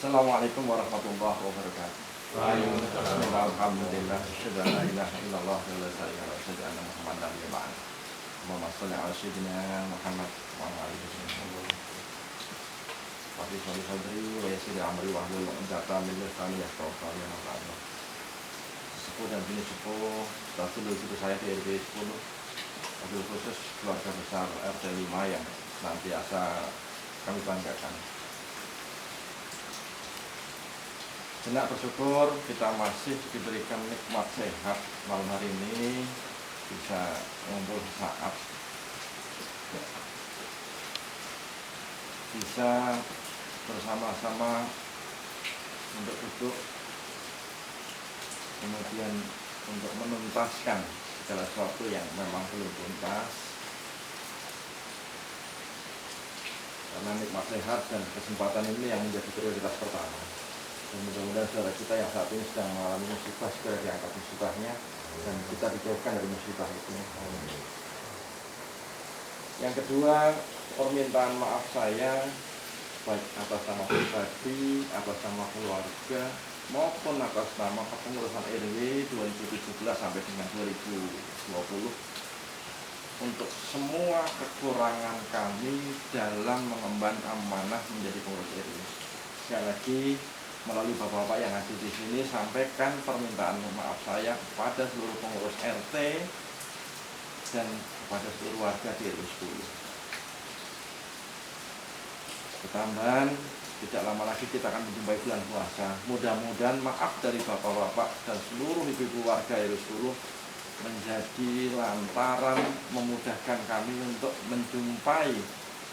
Assalamualaikum warahmatullahi wabarakatuh. Waalaikumsalam. Alhamdulillah, asyhadu an la ilaha illallah wa la ilaha illallah, asyhadu anna Muhammadan rasulullah. Allahumma shalli ala sayyidina Muhammad wa ala alihi wasallam. Rabbi sholli sadri wa yassir amri wa hlul 'uqdatam min lisani yafqahu qawli. Sepuh dan bini sepuh, dahulu itu saya di RW 10, wabil khusus keluarga besar RT 5 yang senantiasa kami banggakan. Senak bersyukur kita masih diberikan nikmat sehat malam hari ini, bisa ngumpul saat, bisa bersama-sama untuk duduk, kemudian untuk menuntaskan segala sesuatu yang memang belum tuntas. Karena nikmat sehat dan kesempatan ini yang menjadi prioritas pertama. Dan mudah-mudahan saudara kita yang saat ini sedang mengalami musibah segera diangkat musibahnya dan kita dijauhkan dari musibah itu. Yang kedua, permintaan maaf saya baik atas nama pribadi, atas nama keluarga maupun atas nama kepengurusan RW 2017 sampai dengan 2020 untuk semua kekurangan kami dalam mengemban amanah menjadi pengurus RW. Sekali lagi, melalui bapak-bapak yang hadir di sini, sampaikan permintaan maaf saya kepada seluruh pengurus RT dan kepada seluruh warga di RW 10. Ketambahan, tidak lama lagi kita akan menjumpai bulan puasa. Mudah-mudahan maaf dari bapak-bapak dan seluruh ibu-ibu warga RW 10 menjadi lantaran memudahkan kami untuk menjumpai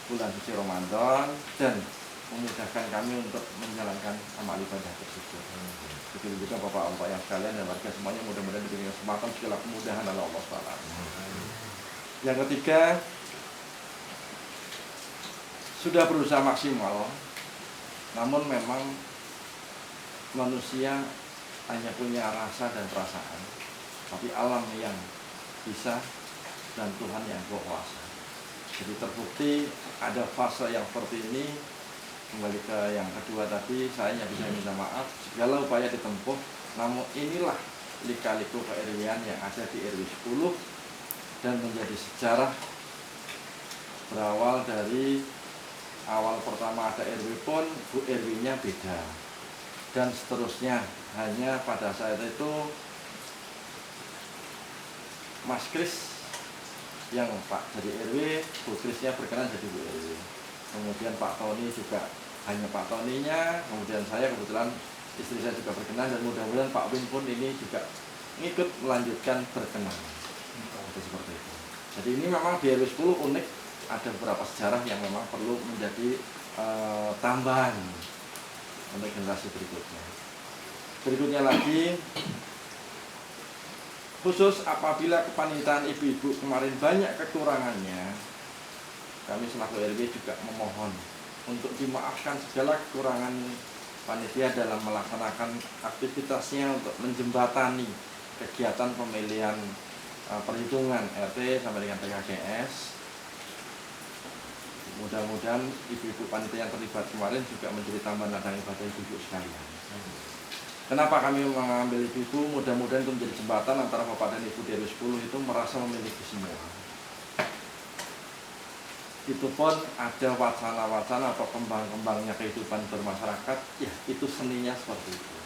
bulan suci Ramadan dan memudahkan kami untuk menjalankan amal ibadah tersebut. Begitu juga bapak-bapak yang sekalian dan warga semuanya, mudah-mudahan diberikan kesempatan segala kemudahan oleh Allah SWT. Yang ketiga, sudah berusaha maksimal, namun memang manusia hanya punya rasa dan perasaan, tapi alam yang bisa dan Tuhan yang berkuasa. Jadi terbukti ada fase yang seperti ini. Kembali ke yang kedua tadi, saya hanya bisa minta maaf, segala upaya ditempuh, namun inilah lika-liku ke-RW-an yang ada di RW 10 dan menjadi sejarah berawal dari awal pertama ada RW pun Bu RW-nya beda dan seterusnya. Hanya pada saat itu Mas Kris yang Pak jadi RW, Bu Krisnya berkenan jadi Bu RW. Kemudian Pak Tony juga hanya Pak Tonynya, kemudian saya kebetulan istri saya juga berkenan dan mudah-mudahan Pak Win pun ini juga ngikut melanjutkan berkenan. Seperti itu. Jadi ini memang di RW 10 unik, ada beberapa sejarah yang memang perlu menjadi tambahan untuk generasi berikutnya. Berikutnya lagi, khusus apabila kepanitaan ibu-ibu kemarin banyak kekurangannya, kami selaku RW juga memohon untuk dimaafkan segala kekurangan panitia dalam melaksanakan aktivitasnya untuk menjembatani kegiatan pemilihan perhitungan RT sampai dengan PKGS. Mudah-mudahan ibu-ibu panitia yang terlibat kemarin juga menjadi tambahan ladang ibadah ibu-ibu sekalian. Kenapa kami mengambil ibu-ibu? Mudah-mudahan itu menjadi jembatan antara bapak dan ibu di RW 10 itu merasa memiliki semua. Itu pun ada wacana-wacana atau kembang-kembangnya kehidupan bermasyarakat, ya itu seninya seperti itu.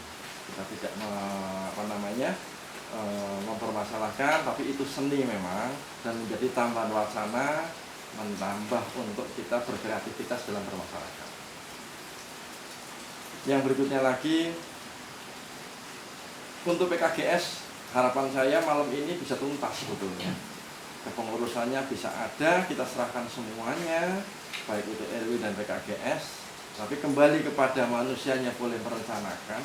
Kita tidak mempermasalahkan, tapi itu seni memang dan menjadi tambahan wacana, menambah untuk kita berkreativitas dalam bermasyarakat. Yang berikutnya lagi, untuk PKGS, harapan saya malam ini bisa tuntas sebetulnya. Kepengurusannya bisa ada, kita serahkan semuanya, baik itu RW dan PKGS, tapi kembali kepada manusianya boleh merencanakan,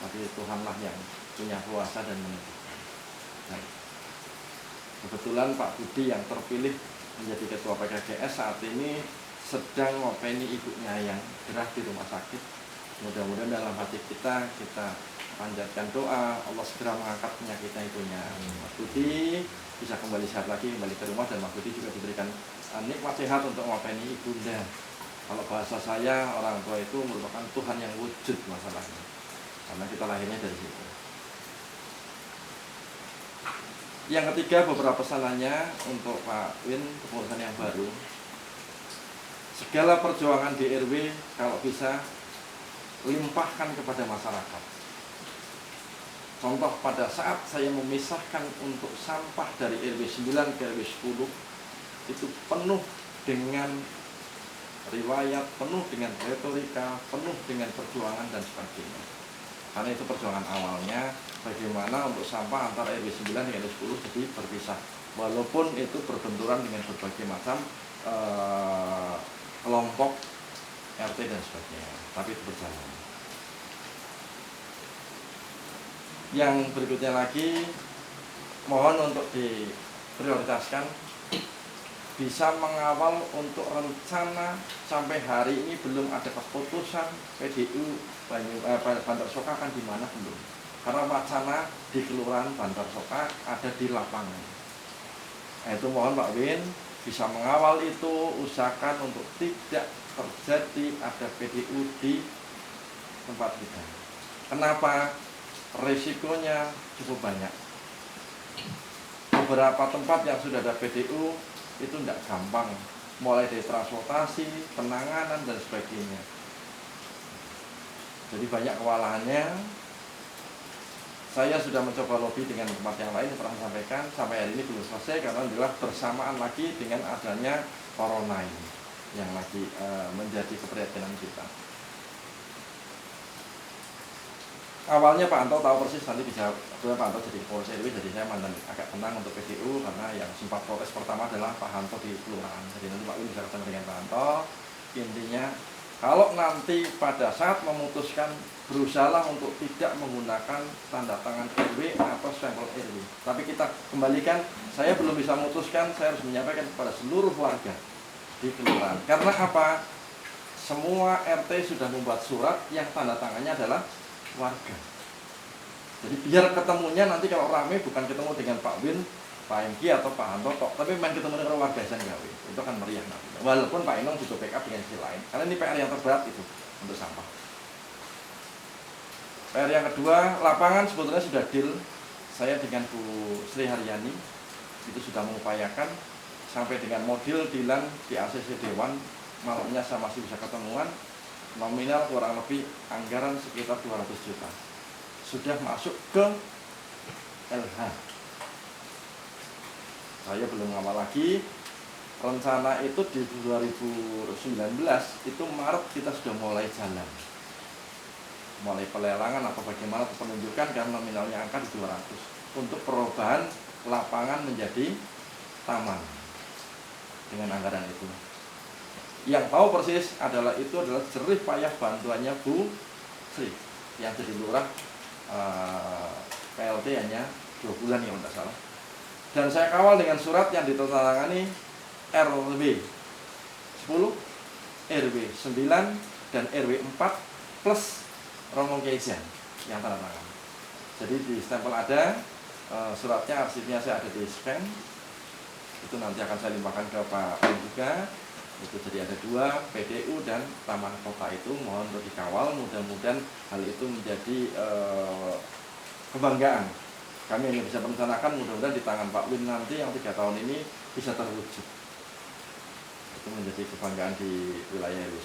tapi Tuhanlah yang punya kuasa dan menentukan. Nah, kebetulan Pak Budi yang terpilih menjadi ketua PKGS saat ini sedang ngopeni ibunya yang gerah di rumah sakit. Mudah-mudahan dalam hati kita panjatkan doa, Allah segera mengangkat penyakitnya ibunya. Mas Budi bisa kembali sehat lagi, kembali ke rumah, dan Mas Budi juga diberikan nikmat sehat untuk ngopeni ibunda Kalau bahasa saya, orang tua itu merupakan Tuhan yang wujud masalahnya, karena kita lahirnya dari situ. Yang ketiga, beberapa pesanannya untuk Pak Win, kepengurusan yang baru. Segala perjuangan di RW kalau bisa limpahkan kepada masyarakat. Contoh, pada saat saya memisahkan untuk sampah dari RW 9 ke RW 10, itu penuh dengan riwayat, penuh dengan retorika, penuh dengan perjuangan dan sebagainya. Karena itu perjuangan awalnya, bagaimana untuk sampah antara RW 9 dengan RW 10 jadi berpisah. Walaupun itu berbenturan dengan berbagai macam kelompok RT dan sebagainya, tapi itu berjalan. Yang berikutnya lagi, mohon untuk diprioritaskan, bisa mengawal untuk rencana. Sampai hari ini belum ada keputusan PDU Bantar Soka akan di mana, belum. Karena wacana di Kelurahan Bantar Soka ada di lapangan. Nah, itu mohon Pak Win bisa mengawal itu, usahakan untuk tidak terjadi ada PDU di tempat kita. Kenapa? Resikonya cukup banyak. Beberapa tempat yang sudah ada PDU itu tidak gampang, mulai dari transportasi, penanganan dan sebagainya. Jadi banyak kewalahannya. Saya sudah mencoba lobby dengan tempat yang lain, pernah sampaikan, sampai hari ini belum selesai karena adalah bersamaan lagi dengan adanya corona ini yang lagi menjadi keprihatinan kita. Awalnya Pak Anto tahu persis, nanti bisa Pak Anto jadi pengurus RW, jadi saya mantan agak tenang untuk PDU karena yang sempat protes pertama adalah Pak Anto di kelurahan. Jadi nanti Pak Win bisa ketemu dengan Pak Anto. Intinya kalau nanti pada saat memutuskan, berusahalah untuk tidak menggunakan tanda tangan RW atau stempel RW. Tapi kita kembalikan, saya belum bisa memutuskan, saya harus menyampaikan kepada seluruh warga di kelurahan. Karena apa? Semua RT sudah membuat surat yang tanda tangannya adalah warga. Jadi biar ketemunya nanti kalau rame bukan ketemu dengan Pak Win, Pak Engki atau Pak Anto, tapi main ketemu dengan warga Sanggawi. Itu kan meriah nanti. Walaupun Pak Inong juga backup dengan sisi lain. Karena ini PR yang terberat itu untuk sampah. PR yang kedua, lapangan sebetulnya sudah deal. Saya dengan Bu Sri Haryani itu sudah mengupayakan sampai dengan model dealan di ACC Dewan, malamnya saya masih bisa ketemuan. Nominal kurang lebih anggaran sekitar 200 juta sudah masuk ke LH. Saya belum ngawal lagi. Rencana itu di 2019 itu Maret kita sudah mulai jalan, mulai pelelangan atau bagaimana penunjukan, karena nominalnya angka di 200 untuk perubahan lapangan menjadi taman dengan anggaran itu. Yang tahu persis adalah itu adalah jerih payah bantuannya Bu Sri yang jadi lurah, PLT hanya 2 bulan ya tidak salah. Dan saya kawal dengan surat yang ditandatangani RW 10, RW 9 dan RW 4 plus Romo Kiaisan yang tanda tangan. Jadi di stempel ada suratnya, arsipnya saya ada di scan. Itu nanti akan saya limpahkan ke Pak Win juga. Itu jadi ada 2, PDU dan Taman Kota itu mohon untuk dikawal. Mudah-mudahan hal itu menjadi kebanggaan. Kami hanya bisa merencanakan, mudah-mudahan di tangan Pak Win nanti yang 3 tahun ini bisa terwujud. Itu menjadi kebanggaan di wilayah RW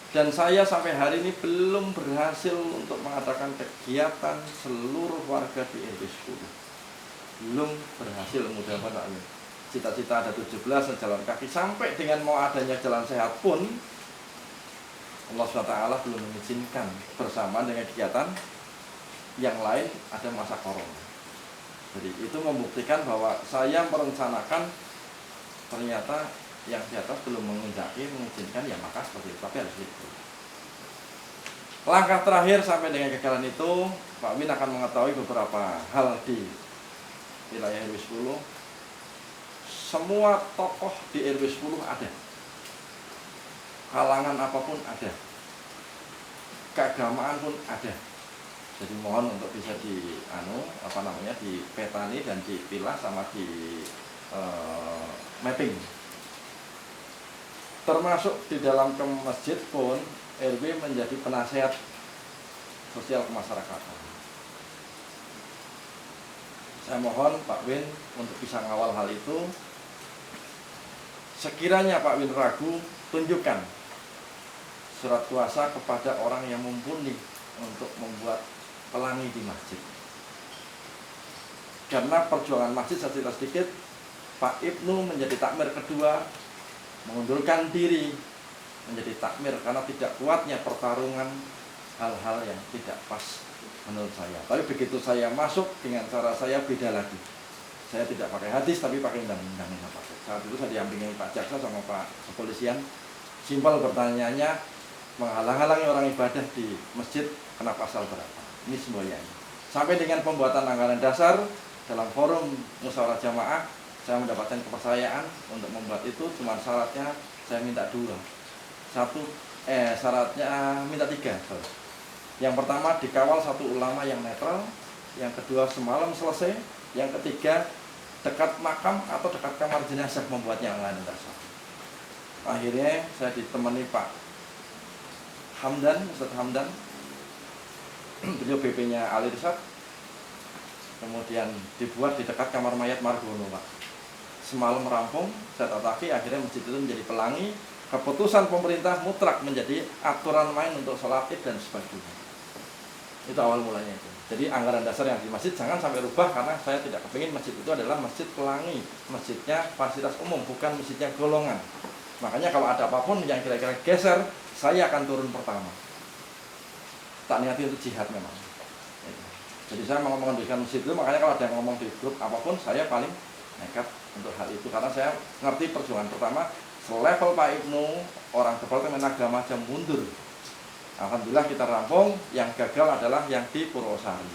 10. Dan saya sampai hari ini belum berhasil untuk mengadakan kegiatan seluruh warga di RW 10. Belum berhasil, mudah-mudahan cita-cita ada 17 jalan kaki, sampai dengan mau adanya jalan sehat pun Allah SWT belum mengizinkan bersamaan dengan kegiatan yang lain ada masa corona. Jadi itu membuktikan bahwa saya merencanakan, ternyata yang di atas belum mengizinkan, ya maka seperti itu, tapi harus itu. Langkah terakhir sampai dengan kegagalan itu, Pak Win akan mengetahui beberapa hal di wilayah RW 10. Semua tokoh di RW 10 ada, kalangan apapun ada, keagamaan pun ada. Jadi mohon untuk bisa dipetani dan dipilah sama di mapping. Termasuk di dalam ke masjid pun RW menjadi penasehat sosial kemasyarakatan. Saya mohon Pak Win untuk bisa ngawal hal itu. Sekiranya Pak Win ragu, tunjukkan surat kuasa kepada orang yang mumpuni untuk membuat pelangi di masjid. Karena perjuangan masjid, saya cerita sedikit, Pak Ibnu menjadi takmir kedua, mengundurkan diri menjadi takmir karena tidak kuatnya pertarungan hal-hal yang tidak pas menurut saya. Tapi begitu saya masuk, dengan cara saya beda lagi. Saya tidak pakai hadis tapi pakai undang-undang yang pakai. Saat itu saya diampingi Pak Jaksa sama Pak Kepolisian. Simpel pertanyaannya, menghalang-halangi orang ibadah di masjid kena pasal berapa? Ini semuanya. Sampai dengan pembuatan anggaran dasar dalam forum musyawarah jamaah, saya mendapatkan kepercayaan untuk membuat itu. Cuma syaratnya saya minta syaratnya minta 3. Yang pertama, dikawal satu ulama yang netral. Yang kedua, semalam selesai. Yang ketiga, dekat makam atau dekat kamar jenazah membuatnya anggaran dasar. Akhirnya saya ditemani Pak Hamdan, Ustaz Hamdan, beliau BP-nya Ali Rizat. Kemudian dibuat di dekat kamar mayat Margono, Pak. Semalam rampung, saya tataki, akhirnya masjid itu menjadi pelangi. Keputusan pemerintah mutlak menjadi aturan main untuk sholat id dan sebagainya. Itu awal mulanya itu. Jadi anggaran dasar yang di masjid jangan sampai rubah, karena saya tidak kepingin masjid itu adalah masjid pelangi. Masjidnya fasilitas umum, bukan masjidnya golongan. Makanya kalau ada apapun yang kira-kira geser, saya akan turun pertama. Tak niati untuk jihad memang. Jadi saya mau mengondisikan masjid itu, makanya kalau ada yang ngomong di grup apapun, saya paling nekat untuk hal itu. Karena saya ngerti perjuangan. Pertama, selevel Pak Ibnu, orang Departemen Agama aja mundur. Alhamdulillah kita rampung. Yang gagal adalah yang di Purwosari.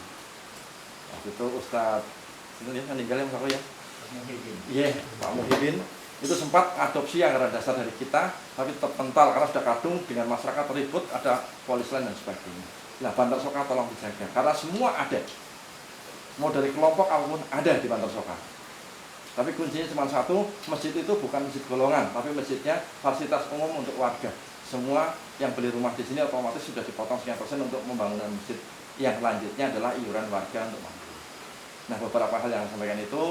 Waktu itu Ustadz, ini yang meninggalnya Mas ya? Iya, Pak Muhyiddin. Itu sempat adopsi anggaran dasar dari kita, tapi tetap kental karena sudah kadung dengan masyarakat ribut, ada polis lain dan sebagainya. Nah, Bantar Soka tolong dijaga, karena semua ada. Mau dari kelompok apapun ada di Bantar Soka. Tapi kuncinya cuma satu, masjid itu bukan masjid golongan, tapi masjidnya fasilitas umum untuk warga. Semua yang beli rumah di sini otomatis sudah dipotong sekian persen untuk pembangunan masjid. Yang selanjutnya adalah iuran warga untuk mandiri. Nah, beberapa hal yang saya sampaikan itu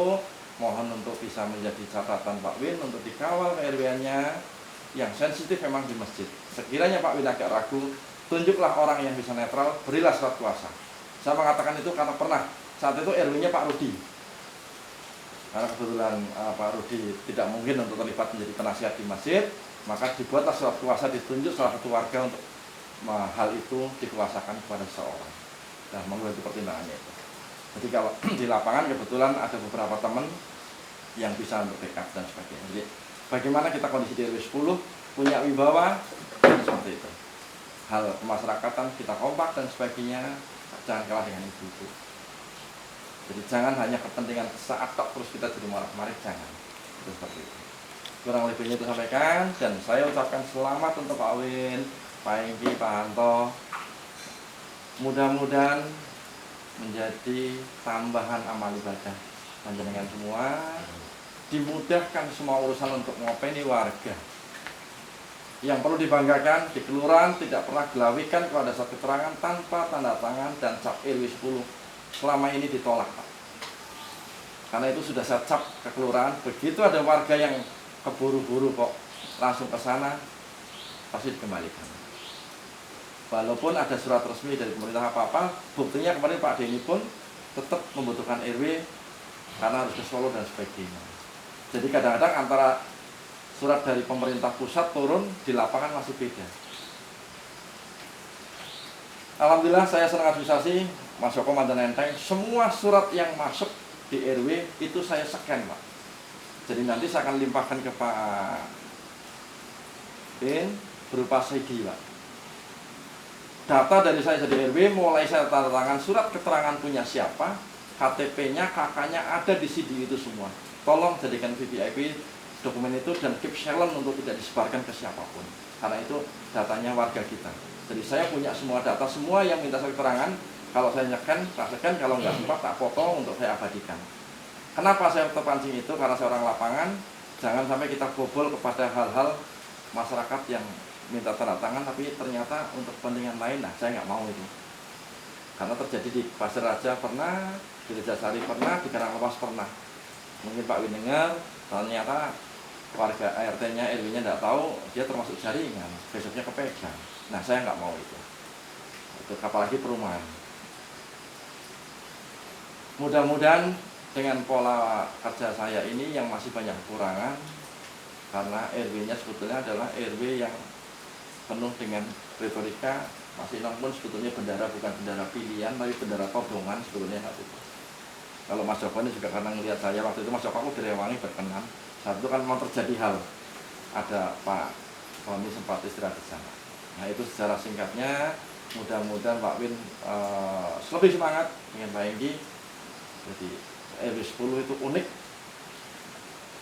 mohon untuk bisa menjadi catatan Pak Win untuk dikawal ke RW-nya yang sensitif memang di masjid. Sekiranya Pak Win agak ragu, tunjuklah orang yang bisa netral, berilah surat kuasa. Saya mengatakan itu karena pernah saat itu RW-nya Pak Rudi. Karena kebetulan Pak Rudi tidak mungkin untuk terlibat menjadi penasihat di masjid, maka dibuatlah surat kuasa, ditunjuk salah satu warga untuk hal itu dikuasakan kepada seseorang. Nah, menurut pertimbangannya itu. Jadi kalau di lapangan kebetulan ada beberapa teman yang bisa untuk backup dan sebagainya. Jadi bagaimana kita kondisi di RW 10 punya wibawa dan seperti itu. Hal kemasyarakatan kita kompak dan sebagainya, jangan kalah dengan ibu-ibu. Jadi jangan hanya kepentingan saat tok terus kita jadi marah-marah, jangan. Itu seperti itu. Kurang lebihnya itu sampaikan, dan saya ucapkan selamat untuk Pak Win, Pak Enggi, Pak Hanto. Mudah-mudahan menjadi tambahan amal ibadah panjenengan semua, dimudahkan semua urusan untuk ngopeni warga. Yang perlu dibanggakan, di kelurahan tidak pernah gelawikan kalau ada suatu keterangan tanpa tanda tangan dan cap RW 10 selama ini ditolak, Pak. Karena itu sudah saya cap ke kelurahan, begitu ada warga yang keburu-buru kok langsung ke sana, pasti dikembalikan. Walaupun ada surat resmi dari pemerintah apa-apa, buktinya kemarin Pak Denny pun tetap membutuhkan RW karena harus ke Solo dan sebagainya. Jadi kadang-kadang antara surat dari pemerintah pusat turun di lapangan masih beda. Alhamdulillah saya senang administrasi, Mas Joko mantan enteng, semua surat yang masuk di RW itu saya scan, Pak. Jadi nanti saya akan limpahkan ke Pak Bin berupa CD, Pak. Data dari saya jadi RW, mulai saya tanda tangan surat keterangan punya siapa, KTP-nya, KK-nya ada di CD itu semua. Tolong jadikan VVIP dokumen itu dan keep silent untuk tidak disebarkan ke siapapun. Karena itu datanya warga kita. Jadi saya punya semua data, semua yang minta saya keterangan, kalau saya nyekan, tak scan, kalau nggak sempat tak foto untuk saya abadikan. Kenapa saya terpancing itu? Karena saya orang lapangan, jangan sampai kita bobol kepada hal-hal masyarakat yang minta tanda tangan tapi ternyata untuk kepentingan lain. Nah, saya nggak mau itu. Karena terjadi di Pasir Raja pernah, di Rejasari pernah, di Karanglepas pernah. Mungkin Pak Win dengar, ternyata warga RT-nya, RW-nya nggak tahu, dia termasuk jaringan, besoknya kepegang. Nah, saya nggak mau itu. Apalagi perumahan. Mudah-mudahan dengan pola kerja saya ini yang masih banyak kekurangan, karena RW-nya sebetulnya adalah RW yang penuh dengan retorika. Mas Inong pun sebetulnya bendara bukan bendara pilihan, tapi bendara todongan sebetulnya saat itu. Kalau Mas Joko ini juga karena ngelihat saya waktu itu, Mas Joko aku direwangi berkenan. Saat itu kan mau terjadi hal, ada Pak Tony sempat istirahat di sana. Nah, itu secara singkatnya. Mudah-mudahan Pak Win lebih semangat dengan Pak Enggi. Jadi RW 10 itu unik,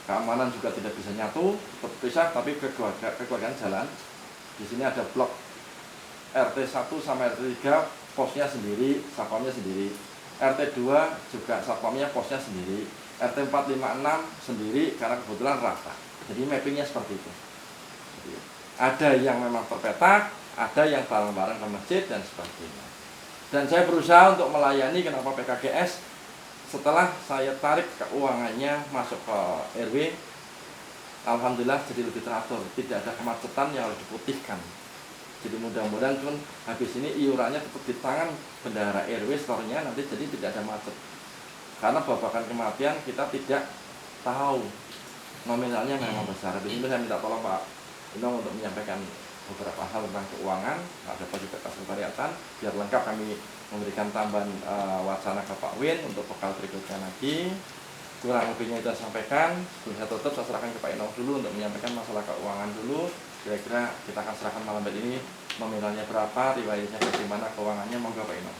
keamanan juga tidak bisa nyatu, terpisah, tapi kekeluargaan jalan. Di sini ada blok RT 1 sama RT 3 posnya sendiri, satpamnya sendiri. RT 2 juga satpamnya posnya sendiri. RT 4, 5, 6 sendiri karena kebetulan rata. Jadi mappingnya seperti itu. Jadi, ada yang memang terpetak, ada yang bareng-bareng ke masjid dan sebagainya. Dan saya berusaha untuk melayani. Kenapa PKGS? Setelah saya tarik keuangannya masuk ke RW, alhamdulillah jadi lebih teratur, tidak ada kemacetan yang harus diputihkan. Jadi mudah-mudahan pun habis ini iurannya tetap di tangan bendahara RW store-nya, nanti jadi tidak ada macet. Karena babakan kematian kita tidak tahu, nominalnya memang besar. Habis ini saya minta tolong Pak Inong untuk menyampaikan beberapa hal tentang keuangan, ada juga sekretariatan, biar lengkap kami memberikan tambahan wacana ke Pak Win untuk bekal berikutnya lagi. Kurang lebihnya itu saya sampaikan. Sebelum saya tutup, saya serahkan ke Pak Inong dulu untuk menyampaikan masalah keuangan dulu. Kira-kira kita akan serahkan malam ini nominalnya berapa, riwayatnya bagaimana, keuangannya, monggo Pak Inong.